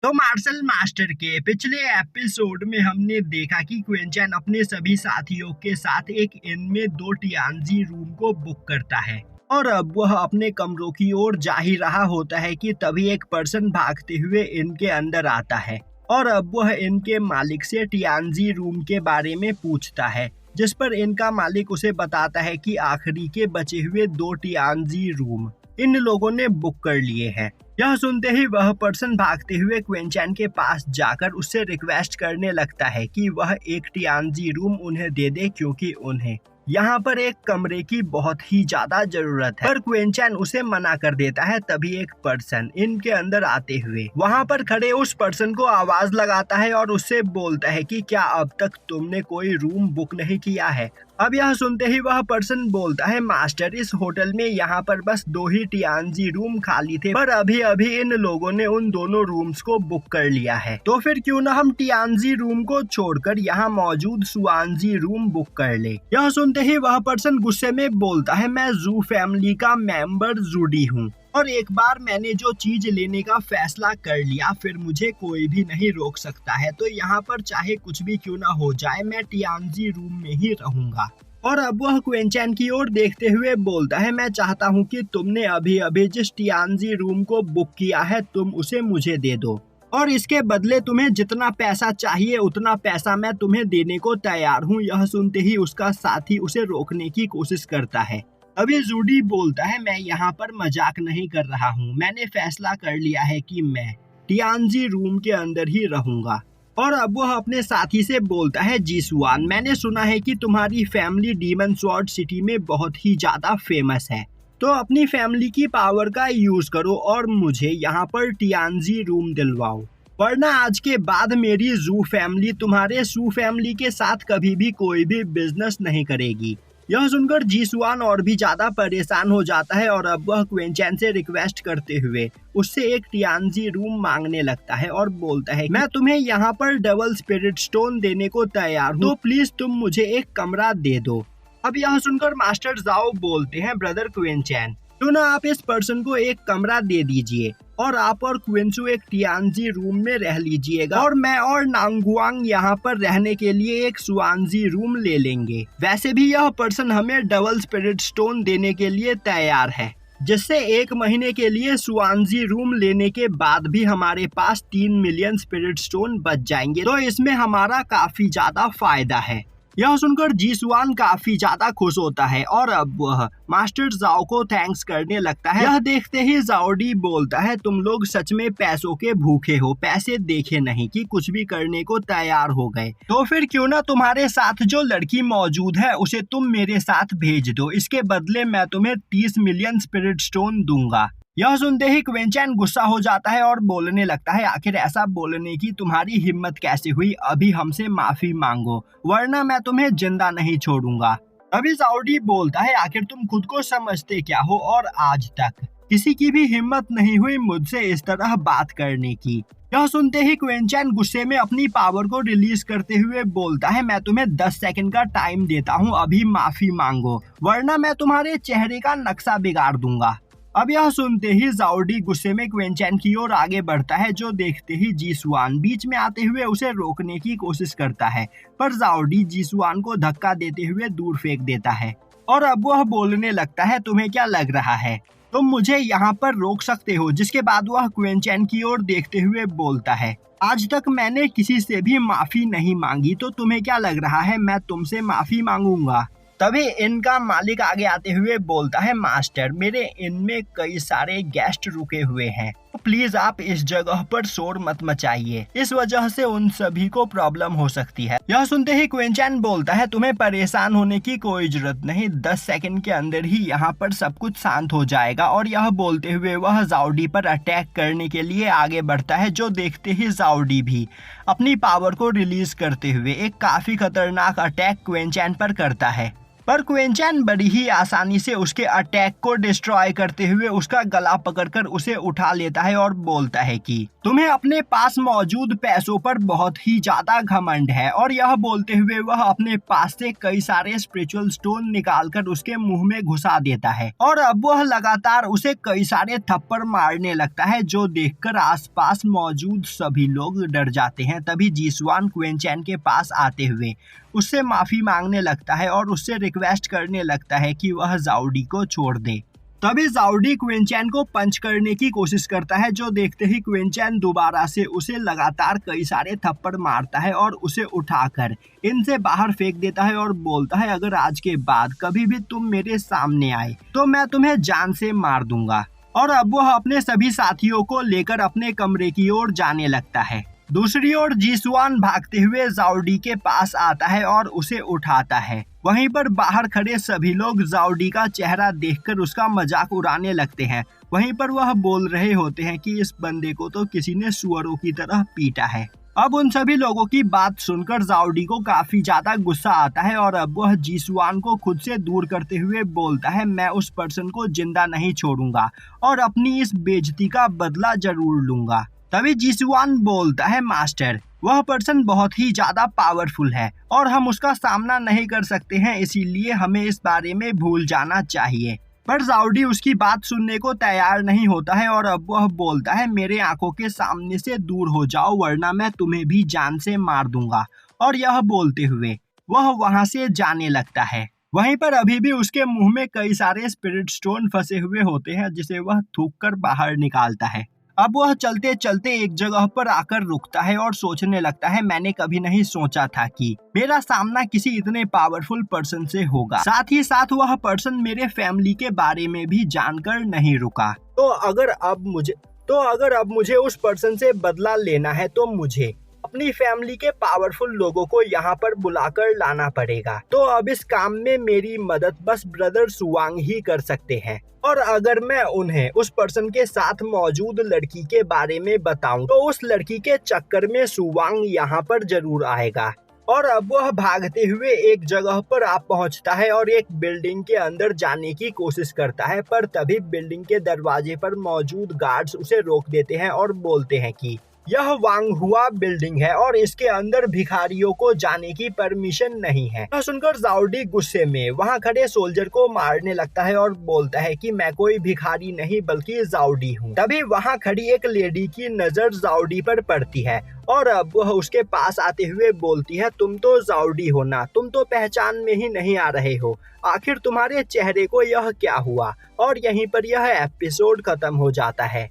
तो martial master के पिछले एपिसोड में हमने देखा कि क्विंचन अपने सभी साथियों के साथ एक इन में 2 टियानजी रूम को बुक करता है और अब वह अपने कमरों की ओर जा ही रहा होता है कि तभी एक पर्सन भागते हुए इनके अंदर आता है और अब वह इनके मालिक से टियानजी रूम के बारे में पूछता है, जिस पर इनका मालिक उसे बताता है कि आखिरी के बचे हुए 2 टियानजी रूम इन लोगों ने बुक कर लिए हैं। यह सुनते ही वह पर्सन भागते हुए क्विंचन के पास जाकर उससे रिक्वेस्ट करने लगता है कि वह एक टियानजी रूम उन्हें दे दे, क्योंकि उन्हें यहाँ पर एक कमरे की बहुत ही ज्यादा जरूरत है। पर क्विंचन उसे मना कर देता है। तभी एक पर्सन इनके अंदर आते हुए वहाँ पर खड़े उस पर्सन को आवाज लगाता है और उससे बोलता है कि क्या अब तक तुमने कोई रूम बुक नहीं किया है। अब यह सुनते ही वह पर्सन बोलता है, मास्टर इस होटल में यहाँ पर बस 2 ही टियानजी रूम खाली थे, पर अभी अभी इन लोगों ने उन दोनों रूम्स को बुक कर लिया है, तो फिर क्यों ना हम टियानजी रूम को छोड़कर यहाँ मौजूद सुआनजी रूम बुक कर ले। यह सुनते ही वह पर्सन गुस्से में बोलता है, मैं जू फैमिली का मेंबर जूडी हूँ और एक बार मैंने जो चीज लेने का फैसला कर लिया फिर मुझे कोई भी नहीं रोक सकता है, तो यहाँ पर चाहे कुछ भी क्यों ना हो जाए मैं टियानजी रूम में ही रहूंगा। और अब वह क्विंचन की ओर देखते हुए बोलता है, मैं चाहता हूँ कि तुमने अभी अभी जिस टियानजी रूम को बुक किया है तुम उसे मुझे दे दो और इसके बदले तुम्हें जितना पैसा चाहिए उतना पैसा मैं तुम्हें देने को तैयार हूँ। यह सुनते ही उसका साथी उसे रोकने की कोशिश करता है। अभी जूडी बोलता है, मैं यहाँ पर मजाक नहीं कर रहा हूँ, मैंने फैसला कर लिया है कि मैं टियानजी रूम के अंदर ही रहूंगा। और अब वह अपने साथी से बोलता है, जीसुआन मैंने सुना है कि तुम्हारी फैमिली डीमन स्वॉर्ड सिटी में बहुत ही ज्यादा फेमस है, तो अपनी फैमिली की पावर का यूज करो और मुझे यहाँ पर टियानजी रूम दिलवाओ, वरना आज के बाद मेरी जू फैमिली तुम्हारे सू फैमिली के साथ कभी भी कोई भी बिजनेस नहीं करेगी। यह सुनकर जीसुआन और भी ज्यादा परेशान हो जाता है और अब वह क्विंचन से रिक्वेस्ट करते हुए उससे एक टियानजी रूम मांगने लगता है और बोलता है, मैं तुम्हें यहाँ पर डबल स्पिरिट स्टोन देने को तैयार हूँ, तो प्लीज तुम मुझे एक कमरा दे दो। अब यह सुनकर मास्टर जाओ बोलते हैं, ब्रदर क्विंचन क्यों ना आप इस पर्सन को एक कमरा दे दीजिए और आप और क्विंसू एक टियानजी रूम में रह लीजिएगा और मैं और नांगुआंग यहाँ पर रहने के लिए एक सुआनजी रूम ले लेंगे। वैसे भी यह पर्सन हमें डबल स्पिरिट स्टोन देने के लिए तैयार है, जिससे 1 महीने के लिए सुआनजी रूम लेने के बाद भी हमारे पास 3 मिलियन स्पिरिट स्टोन बच जाएंगे, तो इसमें हमारा काफी ज्यादा फायदा है। यह सुनकर जीसुआन काफी ज्यादा खुश होता है और अब वह मास्टर जाओ को थैंक्स करने लगता है। यह देखते ही जाओडी बोलता है, तुम लोग सच में पैसों के भूखे हो, पैसे देखे नहीं कि कुछ भी करने को तैयार हो गए, तो फिर क्यों ना तुम्हारे साथ जो लड़की मौजूद है उसे तुम मेरे साथ भेज दो, इसके बदले मैं तुम्हें 30 मिलियन स्पिरिट स्टोन दूंगा। यह सुनते ही क्विंचन गुस्सा हो जाता है और बोलने लगता है, आखिर ऐसा बोलने की तुम्हारी हिम्मत कैसे हुई, अभी हमसे माफी मांगो वरना मैं तुम्हें जिंदा नहीं छोड़ूंगा। अभी जाओडी बोलता है, आखिर तुम खुद को समझते क्या हो और आज तक किसी की भी हिम्मत नहीं हुई मुझसे इस तरह बात करने की। यह सुनते ही क्विंचन गुस्से में अपनी पावर को रिलीज करते हुए बोलता है, मैं तुम्हें 10 सेकंड का टाइम देता हूँ, अभी माफी मांगो वरना मैं तुम्हारे चेहरे का नक्शा बिगाड़ दूंगा। अब यह सुनते ही जाओडी गुस्से में क्विंचन की ओर आगे बढ़ता है, जो देखते ही जीसुआन बीच में आते हुए उसे रोकने की कोशिश करता है, पर जाओडी जीसुआन को धक्का देते हुए दूर फेंक देता है और अब वह बोलने लगता है, तुम्हें क्या लग रहा है तुम मुझे यहाँ पर रोक सकते हो। जिसके बाद वह क्विंचन की ओर देखते हुए बोलता है, आज तक मैंने किसी से भी माफी नहीं मांगी, तो तुम्हें क्या लग रहा है मैं तुमसे माफी मांगूंगा। तभी इनका मालिक आगे आते हुए बोलता है, मास्टर मेरे इनमें कई सारे गेस्ट रुके हुए हैं, तो प्लीज आप इस जगह पर शोर मत मचाइए, इस वजह से उन सभी को प्रॉब्लम हो सकती है। यह सुनते ही क्विंचन बोलता है, तुम्हें परेशान होने की कोई जरूरत नहीं, 10 सेकंड के अंदर ही यहाँ पर सब कुछ शांत हो जाएगा। और यह बोलते हुए वह जाओडी पर अटैक करने के लिए आगे बढ़ता है, जो देखते ही जाओडी भी अपनी पावर को रिलीज करते हुए एक काफी खतरनाक अटैक क्विंचन पर करता है। पर क्वेंचैन बड़ी ही आसानी से उसके अटैक को डिस्ट्रॉय करते हुए उसका गला पकड़कर उसे उठा लेता है और बोलता है कि तुम्हें अपने पास मौजूद पैसों पर बहुत ही ज्यादा घमंड है। और यह बोलते हुए वह अपने पास से कई सारे स्पिरिचुअल स्टोन निकालकर उसके मुंह में घुसा देता है और अब वह लगातार उसे कई सारे थप्पड़ मारने लगता है, जो देखकर आसपास मौजूद सभी लोग डर जाते हैं। तभी जीसुआन क्वेंचैन के पास आते हुए उससे माफी मांगने लगता है और उससे रिक्वेस्ट करने लगता है कि वह जाउडी को छोड़ दे। तभी जाउडी क्वेंचैन को पंच करने की कोशिश करता है, जो देखते ही क्वेंचैन दोबारा से उसे लगातार कई सारे थप्पड़ मारता है और उसे उठाकर इनसे बाहर फेंक देता है और बोलता है अगर आज के बाद कभी भी तुम मेरे सामने आए तो मैं तुम्हें जान से मार दूंगा। और अब वह अपने सभी साथियों को लेकर अपने कमरे की ओर जाने लगता है। दूसरी ओर जीसुआन भागते हुए जाउडी के पास आता है और उसे उठाता है। वहीं पर बाहर खड़े सभी लोग जाउडी का चेहरा देखकर उसका मजाक उड़ाने लगते हैं। वहीं पर वह बोल रहे होते हैं कि इस बंदे को तो किसी ने सुअरों की तरह पीटा है। अब उन सभी लोगों की बात सुनकर जाउडी को काफी ज्यादा गुस्सा आता है और अब वह जीसुआन को खुद से दूर करते हुए बोलता है मैं उस पर्सन को जिंदा नहीं छोड़ूंगा और अपनी इस बेइज्जती का बदला जरूर लूंगा। तभी जीसुआन बोलता है मास्टर, वह पर्सन बहुत ही ज्यादा पावरफुल है और हम उसका सामना नहीं कर सकते हैं, इसीलिए हमें इस बारे में भूल जाना चाहिए। पर जाउडी उसकी बात सुनने को तैयार नहीं होता है और अब वह बोलता है मेरे आंखों के सामने से दूर हो जाओ वरना मैं तुम्हें भी जान से मार दूंगा। और यह बोलते हुए वह वहां से जाने लगता है। वहीं पर अभी भी उसके मुंह में कई सारे स्पिरिट स्टोन फंसे हुए होते हैं, जिसे वह थूक कर बाहर निकालता है। अब वह चलते चलते एक जगह पर आकर रुकता है और सोचने लगता है मैंने कभी नहीं सोचा था कि मेरा सामना किसी इतने पावरफुल पर्सन से होगा। साथ ही साथ वह पर्सन मेरे फैमिली के बारे में भी जानकर नहीं रुका। तो अगर अब मुझे उस पर्सन से बदला लेना है तो मुझे अपनी फैमिली के पावरफुल लोगों को यहाँ पर बुलाकर लाना पड़ेगा। तो अब इस काम में मेरी मदद बस ब्रदर सुवांग ही कर सकते हैं। और अगर मैं उन्हें उस पर्सन के साथ मौजूद लड़की के बारे में बताऊं तो उस लड़की के चक्कर में सुवांग यहाँ पर जरूर आएगा। और अब वह भागते हुए एक जगह पर आ पहुंचता है और एक बिल्डिंग के अंदर जाने की कोशिश करता है, पर तभी बिल्डिंग के दरवाजे पर मौजूद गार्ड्स उसे रोक देते हैं और बोलते हैं कि यह वांग हुआ बिल्डिंग है और इसके अंदर भिखारियों को जाने की परमिशन नहीं है। यह सुनकर जाउडी गुस्से में वहां खड़े सोल्जर को मारने लगता है और बोलता है कि मैं कोई भिखारी नहीं बल्कि जाउडी हूँ। तभी वहां खड़ी एक लेडी की नजर जाउडी पर पड़ती है और अब वह उसके पास आते हुए बोलती है तुम तो जाउडी हो ना, तुम तो पहचान में ही नहीं आ रहे हो, आखिर तुम्हारे चेहरे को यह क्या हुआ। और यहीं पर यह एपिसोड खत्म हो जाता है।